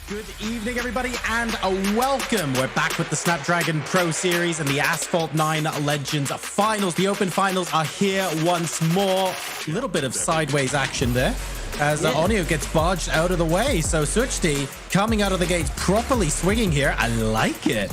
Good evening, everybody, and a welcome. We're back with the Snapdragon Pro Series and the Asphalt 9 Legends Finals. The Open Finals are here once more. A little bit of sideways action there as Onyo gets barged out of the way. So Suchti coming out of the gates properly swinging here. I like it.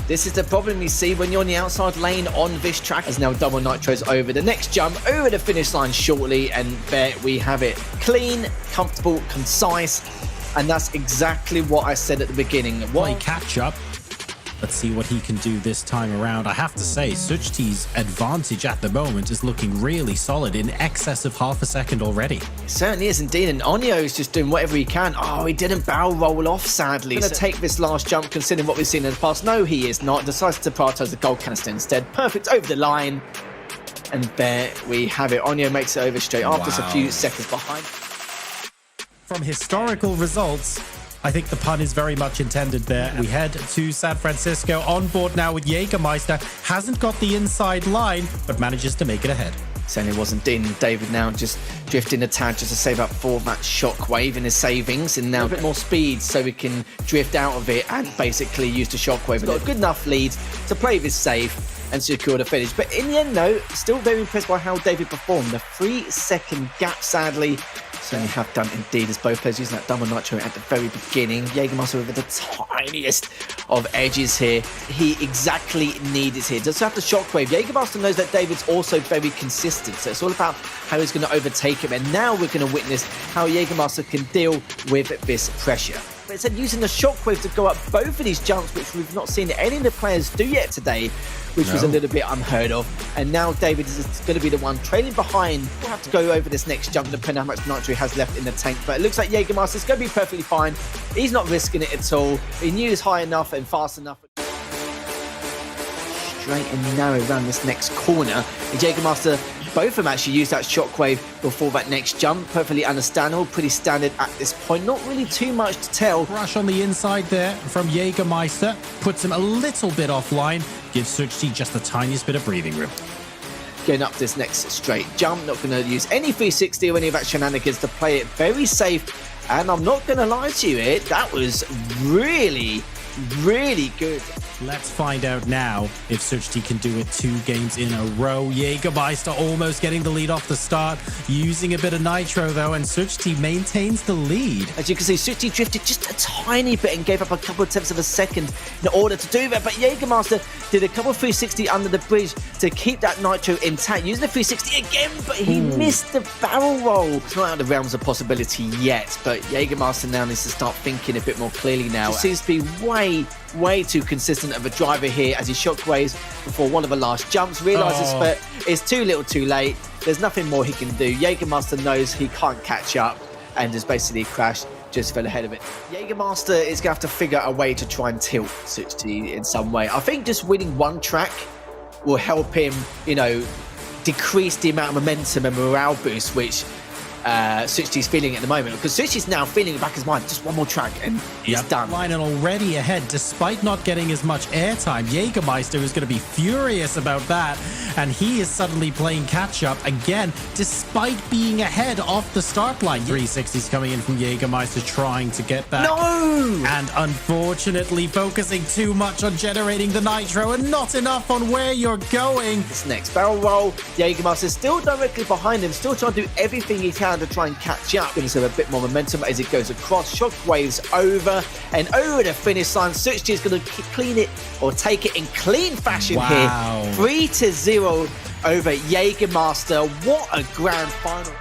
This is the problem you see when you're on the outside lane on this track. As now double nitros over the next jump, over the finish line shortly, and there we have it. Clean, comfortable, concise. And that's exactly what I said at the beginning. Play catch up. Let's see what he can do this time around. I have to say, Suchti's advantage at the moment is looking really solid, in excess of half a second already. It certainly is indeed, and Onyo is just doing whatever he can. Oh, he didn't barrel roll off, sadly. He's going to take this last jump, considering what we've seen in the past. No, he is not. Decides to prioritize the gold canister instead. Perfect over the line. And there we have it. Onyo makes it over straight after just a few seconds behind. From historical results, I think the pun is very much intended there. We head to San Francisco, on board now with Jägermeister. Hasn't got the inside line, but manages to make it ahead. Certainly wasn't Dean. David now just drifting a tad just to save up for that shockwave in his savings, and now a bit more speed so we can drift out of it and basically use the shockwave. We've got a good enough lead to play this safe and secure the finish. But in the end, though, still very impressed by how David performed. The 3-second gap, sadly, certainly have done indeed, as both players using that double nitro at the very beginning. Jägermeister with the tiniest of edges here. He exactly needed here. Does have the shockwave. Jägermeister knows that David's also very consistent, so it's all about how he's going to overtake him. And now we're going to witness how Jägermeister can deal with this pressure. But instead using the shockwave to go up both of these jumps, which we've not seen any of the players do yet today, which was a little bit unheard of. And now David is going to be the one trailing behind. We'll have to go over this next jump, depending on how much nitro he has left in the tank. But it looks like Jägermeister is going to be perfectly fine. He's not risking it at all. He knew he was high enough and fast enough. Straight and narrow around this next corner. And Jägermeister, both of them actually used that shockwave before that next jump. Perfectly understandable, pretty standard at this point. Not really too much to tell. Rush on the inside there from Jägermeister. Puts him a little bit offline. Gives Suchti just the tiniest bit of breathing room. Going up this next straight jump. Not going to use any 360 or any of that shenanigans to play it very safe. And I'm not going to lie to you, that was really good. Let's find out now if Suchti can do it 2 games in a row. Jägermeister almost getting the lead off the start, using a bit of nitro though, and Suchti maintains the lead. As you can see, Suchti drifted just a tiny bit and gave up a couple of tenths of a second in order to do that, but Jägermeister did a couple of 360 under the bridge to keep that nitro intact, using the 360 again, but he missed the barrel roll. It's not out of the realms of possibility yet, but Jägermeister now needs to start thinking a bit more clearly now. He seems to be way too consistent of a driver here as he shockwaves before one of the last jumps, realizes that it's too little too late. There's nothing more he can do. Jägermeister knows he can't catch up and just basically crashed, just fell ahead of it. Jägermeister is going to have to figure a way to try and tilt Suchti in some way. I think just winning one track will help him, decrease the amount of momentum and morale boost which Suchti's feeling at the moment, because Suchti's now feeling in the back of his mind, just one more track and he's done. Line and already ahead despite not getting as much airtime. Jägermeister is going to be furious about that, and he is suddenly playing catch up again despite being ahead off the start line. 360s coming in from Jägermeister trying to get that. No! And unfortunately focusing too much on generating the nitro and not enough on where you're going. This next barrel roll, Jägermeister is still directly behind him, still trying to do everything he can to try and catch up. Going to have a bit more momentum as it goes across. Shockwaves over and over the finish line. Suchti is going to clean it or take it in clean fashion here. 3-0 over Jägermeister. What a grand final.